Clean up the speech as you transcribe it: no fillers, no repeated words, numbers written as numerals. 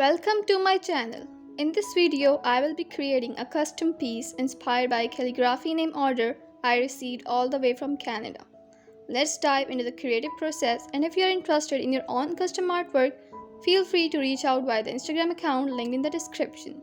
Welcome to my channel. In this video, I will be creating a custom piece inspired by a calligraphy name order I received all the way from Canada. Let's dive into the creative process, and if you are interested in your own custom artwork, feel free to reach out via the Instagram account linked in the description.